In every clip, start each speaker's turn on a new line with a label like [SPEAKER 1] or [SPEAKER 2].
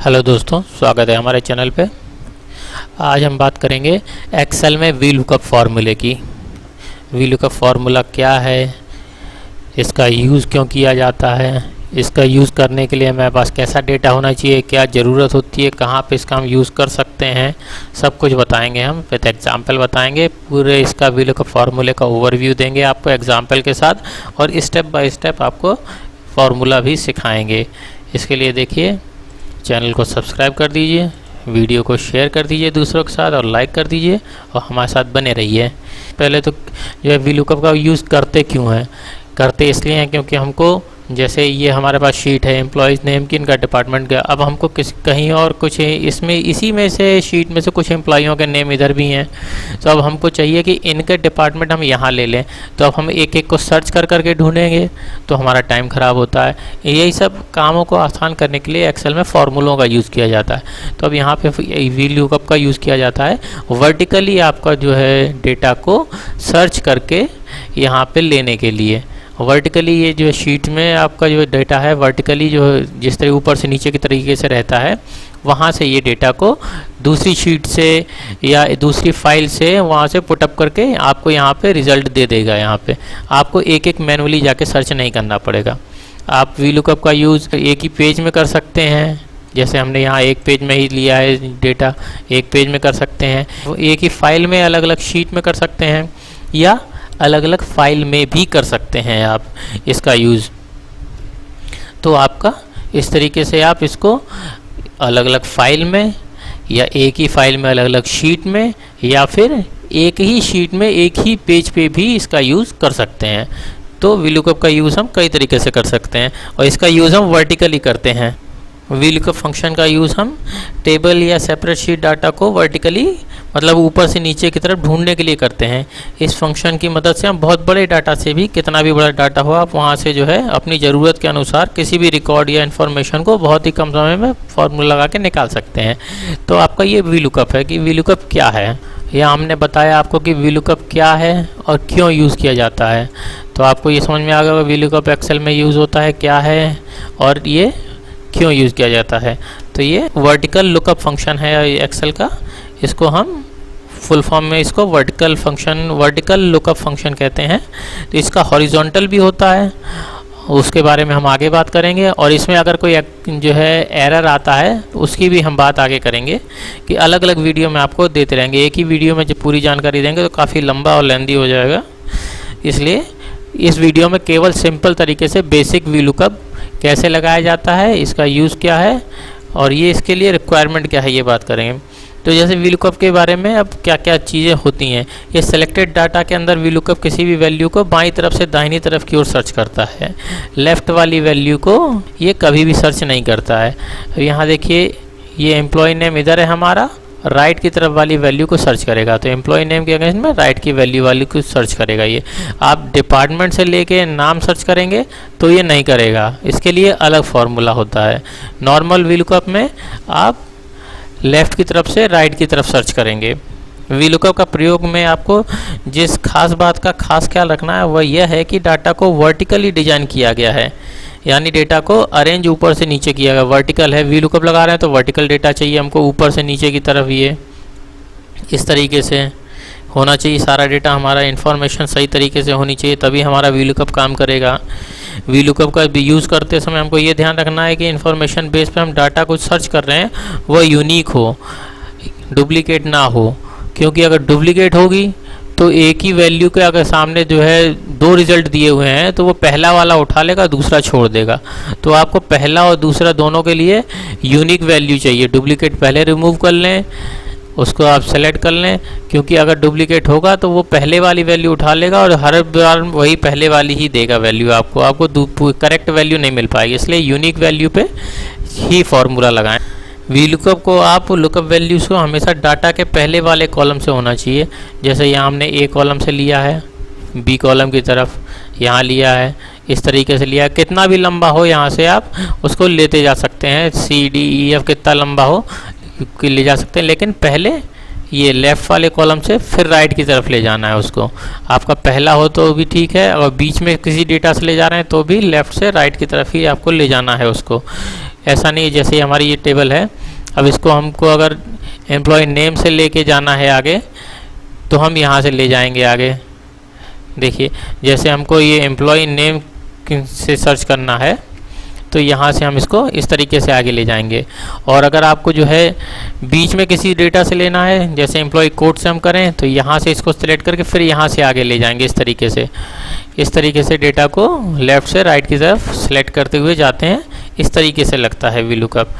[SPEAKER 1] Hello दोस्तों, स्वागत है हमारे चैनल पे। आज हम बात करेंगे एक्सेल में वी लुकअप फार्मूले की। वी लुकअप फार्मूला क्या है, इसका यूज़ क्यों किया जाता है, इसका यूज़ करने के लिए हमारे पास कैसा डेटा होना चाहिए, क्या ज़रूरत होती है, कहाँ पे इसका हम यूज़ कर सकते हैं, सब कुछ बताएंगे। हम विद एग्जाम्पल बताएंगे, पूरे इसका वी लुकअप फार्मूले का ओवरव्यू देंगे आपको एग्जाम्पल के साथ, और स्टेप बाय स्टेप आपको फार्मूला भी सिखाएंगे। इसके लिए देखिए, चैनल को सब्सक्राइब कर दीजिए, वीडियो को शेयर कर दीजिए दूसरों के साथ और लाइक कर दीजिए और हमारे साथ बने रहिए। पहले तो जो है वी लुकअप का यूज़ करते क्यों हैं, करते इसलिए हैं क्योंकि हमको, जैसे ये हमारे पास शीट है एम्प्लॉयज़ नेम की, इनका डिपार्टमेंट का, अब हमको कहीं और कुछ इसमें इसी में से शीट में से कुछ एम्प्लॉयों के नेम इधर भी हैं, तो अब हमको चाहिए कि इनके डिपार्टमेंट हम यहाँ ले लें। तो अब हम एक एक को सर्च कर करके ढूंढेंगे तो हमारा टाइम ख़राब होता है। यही सब कामों को आसान करने के लिए एक्सेल में फार्मूलों का यूज़ किया जाता है। तो अब यहाँ पे वी लुकअप का यूज़ किया जाता है वर्टिकली आपका जो है डेटा को सर्च करके यहाँ पे लेने के लिए। वर्टिकली ये जो शीट में आपका जो डेटा है वर्टिकली जो जिस तरह ऊपर से नीचे की तरीके से रहता है, वहाँ से ये डेटा को दूसरी शीट से या दूसरी फाइल से वहाँ से पुटअप करके आपको यहाँ पे रिज़ल्ट दे देगा। यहाँ पे आपको एक एक मैनुअली जाके सर्च नहीं करना पड़ेगा। आप वी लुकअप का यूज़ एक ही पेज में कर सकते हैं, जैसे हमने यहाँ एक पेज में ही लिया है डेटा, एक पेज में कर सकते हैं। एक ही फाइल में अलग अलग शीट में कर सकते हैं, या अलग अलग फाइल में भी कर सकते हैं आप इसका यूज़। तो आपका इस तरीके से आप इसको अलग अलग फाइल में, या एक ही फाइल में अलग अलग शीट में, या फिर एक ही शीट में एक ही पेज पे भी इसका यूज़ कर सकते हैं। तो वी लुकअप का यूज़ हम कई तरीके से कर सकते हैं, और इसका यूज़ हम वर्टिकली करते हैं। वी लुकअप फंक्शन का यूज़ हम टेबल या सेपरेट शीट डाटा को वर्टिकली, मतलब ऊपर से नीचे की तरफ ढूंढने के लिए करते हैं। इस फंक्शन की मदद से हम बहुत बड़े डाटा से भी, कितना भी बड़ा डाटा हो, आप वहाँ से जो है अपनी ज़रूरत के अनुसार किसी भी रिकॉर्ड या इन्फॉर्मेशन को बहुत ही कम समय में फार्मूला लगा के निकाल सकते हैं। तो आपका ये वी लुकअप है कि वी लुकअप क्या है, या हमने बताया आपको कि वी लुकअप क्या है और क्यों यूज़ किया जाता है। तो आपको ये समझ में आ गया वी लुकअप एक्सेल में यूज़ होता है क्या है और ये क्यों यूज़ किया जाता है। तो ये वर्टिकल लुकअप फंक्शन है एक्सेल का, इसको हम फुल फॉर्म में इसको वर्टिकल लुकअप फंक्शन कहते हैं। तो इसका हॉरिजॉन्टल भी होता है, उसके बारे में हम आगे बात करेंगे। और इसमें अगर कोई जो है एरर आता है तो उसकी भी हम बात आगे करेंगे, कि अलग अलग वीडियो में आपको देते रहेंगे। एक ही वीडियो में जब पूरी जानकारी देंगे तो काफ़ी लंबा और लेंदी हो जाएगा, इसलिए इस वीडियो में केवल सिंपल तरीके से बेसिक वी लुकअप कैसे लगाया जाता है, इसका यूज़ क्या है और ये इसके लिए रिक्वायरमेंट क्या है, ये बात करेंगे। तो जैसे वी लुकअप के बारे में अब क्या क्या चीज़ें होती हैं। ये सेलेक्टेड डाटा के अंदर वी लुकअप किसी भी वैल्यू को बाईं तरफ से दाहिनी तरफ की ओर सर्च करता है। लेफ़्ट वाली वैल्यू को ये कभी भी सर्च नहीं करता है। यहाँ देखिए, ये एम्प्लॉय नेम इधर है हमारा, राइट की तरफ वाली वैल्यू को सर्च करेगा। तो एम्प्लॉय नेम के अगेंस्ट में राइट की वैल्यू वाली को सर्च करेगा। ये आप डिपार्टमेंट से लेके नाम सर्च करेंगे तो ये नहीं करेगा, इसके लिए अलग फार्मूला होता है। नॉर्मल वी लुकअप में आप लेफ़्ट की तरफ से राइट की तरफ सर्च करेंगे। वी लुकअप का प्रयोग में आपको जिस खास बात का खास ख्याल रखना है वह यह है कि डाटा को वर्टिकली डिजाइन किया गया है, यानी डेटा को अरेंज ऊपर से नीचे किया गया। वर्टिकल है, वी लुकअप लगा रहे हैं तो वर्टिकल डेटा चाहिए हमको, ऊपर से नीचे की तरफ ये इस तरीके से होना चाहिए। सारा डेटा हमारा इन्फॉर्मेशन सही तरीके से होनी चाहिए, तभी हमारा वी लुकअप काम करेगा। वी लुकअप का यूज़ करते समय हमको ये ध्यान रखना है कि इन्फॉर्मेशन बेस पे हम डाटा कुछ सर्च कर रहे हैं वह यूनिक हो, डुप्लीकेट ना हो। क्योंकि अगर डुप्लीकेट होगी तो एक ही वैल्यू के अगर सामने जो है दो रिज़ल्ट दिए हुए हैं तो वो पहला वाला उठा लेगा, दूसरा छोड़ देगा। तो आपको पहला और दूसरा दोनों के लिए यूनिक वैल्यू चाहिए। डुप्लीकेट पहले रिमूव कर लें, उसको आप सेलेक्ट कर लें, क्योंकि अगर डुप्लीकेट होगा तो वो पहले वाली वैल्यू उठा लेगा और हर बार वही पहले वाली ही देगा वैल्यू आपको करेक्ट वैल्यू नहीं मिल पाएगी। इसलिए यूनिक वैल्यू पे ही फार्मूला लगाएं। वी लुकअप को आप लुकअप वैल्यूज़ को हमेशा डाटा के पहले वाले कॉलम से होना चाहिए। जैसे यहाँ हमने ए कॉलम से लिया है, बी कॉलम की तरफ यहाँ लिया है, इस तरीके से लिया है। कितना भी लंबा हो यहाँ से आप उसको लेते जा सकते हैं, सी डी ई एफ कितना लंबा हो ले जा सकते हैं, लेकिन पहले ये लेफ़्ट वाले कॉलम से फिर राइट की तरफ ले जाना है उसको। आपका पहला हो तो भी ठीक है, और बीच में किसी डेटा से ले जा रहे हैं तो भी लेफ़्ट से राइट की तरफ ही आपको ले जाना है उसको। ऐसा नहीं, जैसे हमारी ये टेबल है अब इसको हमको अगर एम्प्लॉय नेम से लेके जाना है आगे, तो हम यहाँ से ले जाएंगे आगे। देखिए जैसे हमको ये एम्प्लॉय नेम से सर्च करना है, तो यहाँ से हम इसको इस तरीके से आगे ले जाएंगे। और अगर आपको जो है बीच में किसी डेटा से लेना है, जैसे एम्प्लॉय कोड से हम करें, तो यहाँ से इसको सिलेक्ट करके फिर यहाँ से आगे ले जाएंगे इस तरीके से। इस तरीके से डेटा को लेफ़्ट से राइट की तरफ सेलेक्ट करते हुए जाते हैं। इस तरीके से लगता है वीलुकअप।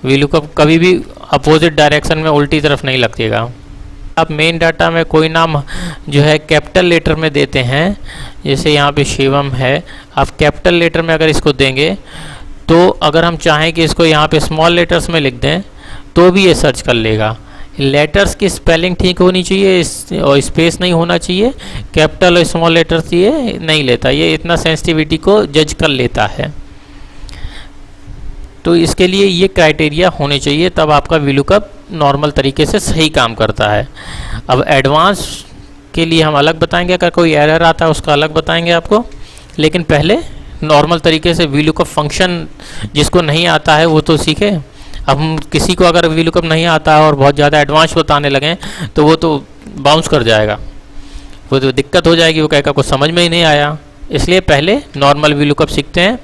[SPEAKER 1] वीलुकअप कभी भी अपोजिट डायरेक्शन में उल्टी तरफ नहीं लगेगा। आप मेन डाटा में कोई नाम जो है कैपिटल लेटर में देते हैं, जैसे यहाँ पे शिवम है, आप कैपिटल लेटर में अगर इसको देंगे, तो अगर हम चाहें कि इसको यहाँ पे स्मॉल लेटर्स में लिख दें तो भी ये सर्च कर लेगा। लेटर्स की स्पेलिंग ठीक होनी चाहिए और स्पेस नहीं होना चाहिए। कैपिटल और स्मॉल लेटर्स ये नहीं लेता, ये इतना सेंसिटिविटी को जज कर लेता है। तो इसके लिए ये क्राइटेरिया होने चाहिए, तब आपका वीलुकअप नॉर्मल तरीके से सही काम करता है। अब एडवांस के लिए हम अलग बताएंगे, अगर कोई एरर आता है उसका अलग बताएंगे आपको, लेकिन पहले नॉर्मल तरीके से वीलुकअप फंक्शन जिसको नहीं आता है वो तो सीखे। अब हम किसी को अगर वीलुकअप नहीं आता है और बहुत ज़्यादा एडवांस बताने लगें तो वो तो बाउंस कर जाएगा, वो तो दिक्कत हो जाएगी, वो कहेगा कुछ समझ में ही नहीं आया। इसलिए पहले नॉर्मल वीलुकअप सीखते हैं।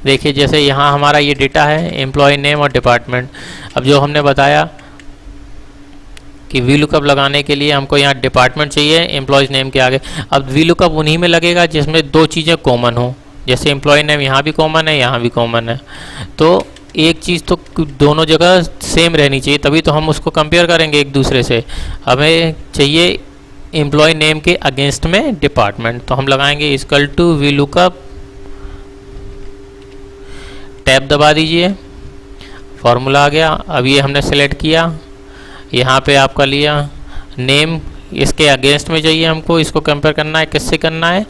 [SPEAKER 1] देखिए जैसे यहाँ हमारा ये डेटा है एम्प्लॉय नेम और डिपार्टमेंट। अब जो हमने बताया कि वीलुकअप लगाने के लिए हमको यहाँ डिपार्टमेंट चाहिए एम्प्लॉयज़ नेम के आगे। अब वीलुकअप उन्हीं में लगेगा जिसमें दो चीज़ें कॉमन हो, जैसे एम्प्लॉय नेम यहाँ भी कॉमन है, यहाँ भी कॉमन है। तो एक चीज़ तो दोनों जगह सेम रहनी चाहिए, तभी तो हम उसको कंपेयर करेंगे एक दूसरे से। हमें चाहिए एम्प्लॉय नेम के अगेंस्ट में डिपार्टमेंट, तो हम लगाएंगे इक्वल टू वीलुकअप, टैब दबा दीजिए, फार्मूला आ गया। अब ये हमने सेलेक्ट किया, यहाँ पे आपका लिया नेम, इसके अगेंस्ट में चाहिए हमको, इसको कंपेयर करना है, किससे करना है,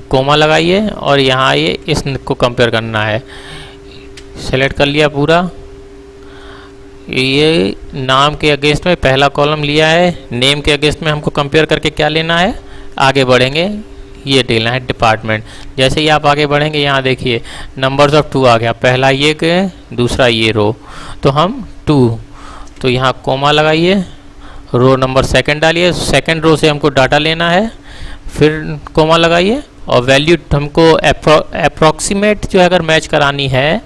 [SPEAKER 1] कोमा लगाइए और यहाँ ये इसको कंपेयर करना है। सेलेक्ट कर लिया पूरा, ये नाम के अगेंस्ट में पहला कॉलम लिया है, नेम के अगेंस्ट में हमको कंपेयर करके क्या लेना है, आगे बढ़ेंगे ये लेना है डिपार्टमेंट। जैसे ही आप आगे बढ़ेंगे यहाँ देखिए नंबर्स ऑफ 2 आ गया, पहला ये के दूसरा ये रो, तो हम 2, तो यहाँ कोमा लगाइए, रो नंबर सेकंड डालिए, सेकंड रो से हमको डाटा लेना है, फिर कोमा लगाइए और वैल्यू हमको अप्रॉक्सीमेट जो है अगर मैच करानी है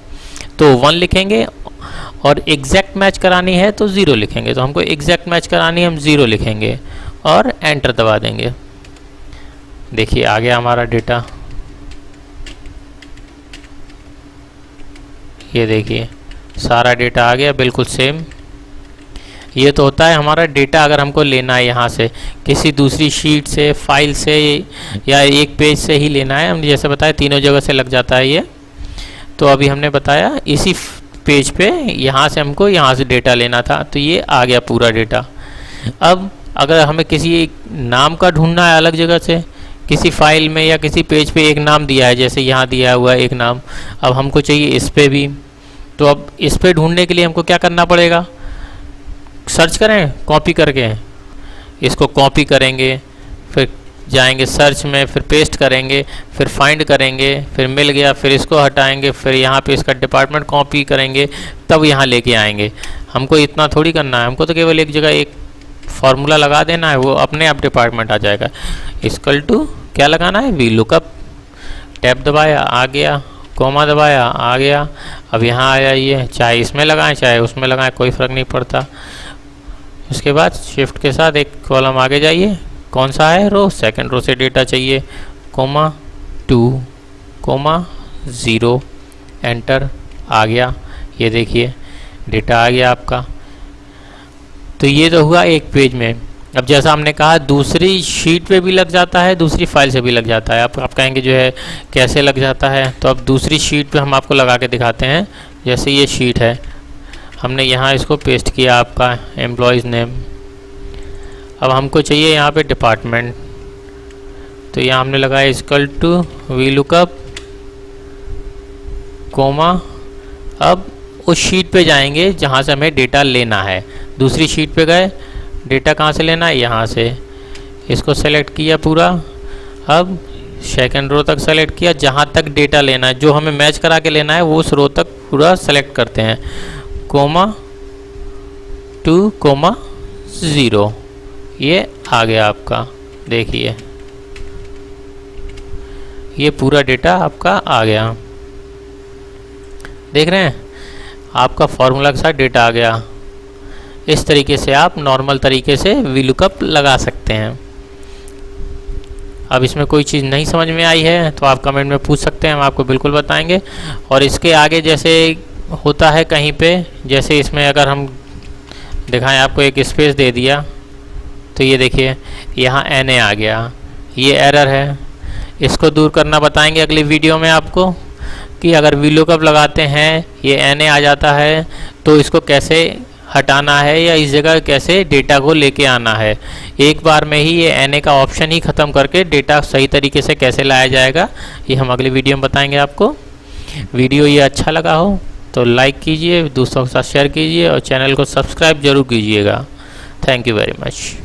[SPEAKER 1] तो 1 लिखेंगे और एग्जैक्ट मैच करानी है तो 0 लिखेंगे। तो हमको एग्जैक्ट मैच करानी है, हम 0 लिखेंगे और एंटर दबा देंगे। देखिए आ गया हमारा डेटा, ये देखिए सारा डेटा आ गया बिल्कुल सेम। ये तो होता है हमारा डेटा अगर हमको लेना है यहाँ से किसी दूसरी शीट से, फाइल से या एक पेज से ही लेना है। हमने जैसे बताया तीनों जगह से लग जाता है ये। तो अभी हमने बताया इसी पेज पे यहाँ से हमको यहाँ से डेटा लेना था, तो ये आ गया पूरा डेटा। अब अगर हमें किसी एक नाम का ढूंढना है अलग जगह से, किसी फाइल में या किसी पेज पे एक नाम दिया है, जैसे यहाँ दिया हुआ है एक नाम, अब हमको चाहिए इस पे भी, तो अब इस पे ढूंढने के लिए हमको क्या करना पड़ेगा, सर्च करें कॉपी करके, इसको कॉपी करेंगे, फिर जाएंगे सर्च में, फिर पेस्ट करेंगे, फिर फाइंड करेंगे, फिर मिल गया, फिर इसको हटाएंगे, फिर यहाँ पे इसका डिपार्टमेंट कॉपी करेंगे, तब यहाँ लेके आएंगे। हमको इतना थोड़ी करना है, हमको तो केवल एक जगह एक फार्मूला लगा देना है, वो अपने आप डिपार्टमेंट आ जाएगा। इक्वल टू क्या लगाना है, वीलुकअप, टैब दबाया आ गया, कोमा दबाया आ गया। अब यहाँ आया ये, चाहे इसमें लगाएं चाहे उसमें लगाएं कोई फ़र्क नहीं पड़ता। उसके बाद शिफ्ट के साथ एक कॉलम आगे जाइए, कौन सा है, रो, सेकंड रो से डेटा चाहिए, कोमा 2 कोमा 0, एंटर आ गया। ये देखिए डेटा आ गया आपका। तो ये तो हुआ एक पेज में। अब जैसा हमने कहा दूसरी शीट पे भी लग जाता है, दूसरी फाइल से भी लग जाता है। आप कहेंगे जो है कैसे लग जाता है, तो अब दूसरी शीट पे हम आपको लगा के दिखाते हैं। जैसे ये शीट है, हमने यहाँ इसको पेस्ट किया आपका एम्प्लॉयज़ नेम। अब हमको चाहिए यहाँ पे डिपार्टमेंट, तो यहाँ हमने लगाया इक्वल टू वीलुकअप कोमा। अब उस शीट पे जाएंगे जहाँ से हमें डेटा लेना है, दूसरी शीट पे गए, डेटा कहाँ से लेना है, यहाँ से, इसको सेलेक्ट किया पूरा। अब सेकंड रो तक सेलेक्ट किया, जहाँ तक डेटा लेना है, जो हमें मैच करा के लेना है वो उस रो तक पूरा सेलेक्ट करते हैं, कोमा 2,0 ये आ गया आपका। देखिए ये पूरा डेटा आपका आ गया, देख रहे हैं, आपका फॉर्मूला के साथ डेटा आ गया। इस तरीके से आप नॉर्मल तरीके से VLOOKUP लगा सकते हैं। अब इसमें कोई चीज़ नहीं समझ में आई है तो आप कमेंट में पूछ सकते हैं, हम आपको बिल्कुल बताएंगे। और इसके आगे जैसे होता है कहीं पे, जैसे इसमें अगर हम दिखाएं, आपको एक स्पेस दे दिया तो ये देखिए यहाँ NA आ गया, ये एरर है। इसको दूर करना बताएंगे अगली वीडियो में आपको, कि अगर VLOOKUP लगाते हैं ये NA आ जाता है तो इसको कैसे हटाना है या इस जगह कैसे डेटा को लेके आना है। एक बार में ही ये NA का ऑप्शन ही ख़त्म करके डेटा सही तरीके से कैसे लाया जाएगा, ये हम अगली वीडियो में बताएंगे आपको। वीडियो ये अच्छा लगा हो तो लाइक कीजिए, दोस्तों के साथ शेयर कीजिए और चैनल को सब्सक्राइब जरूर कीजिएगा। Thank you very much.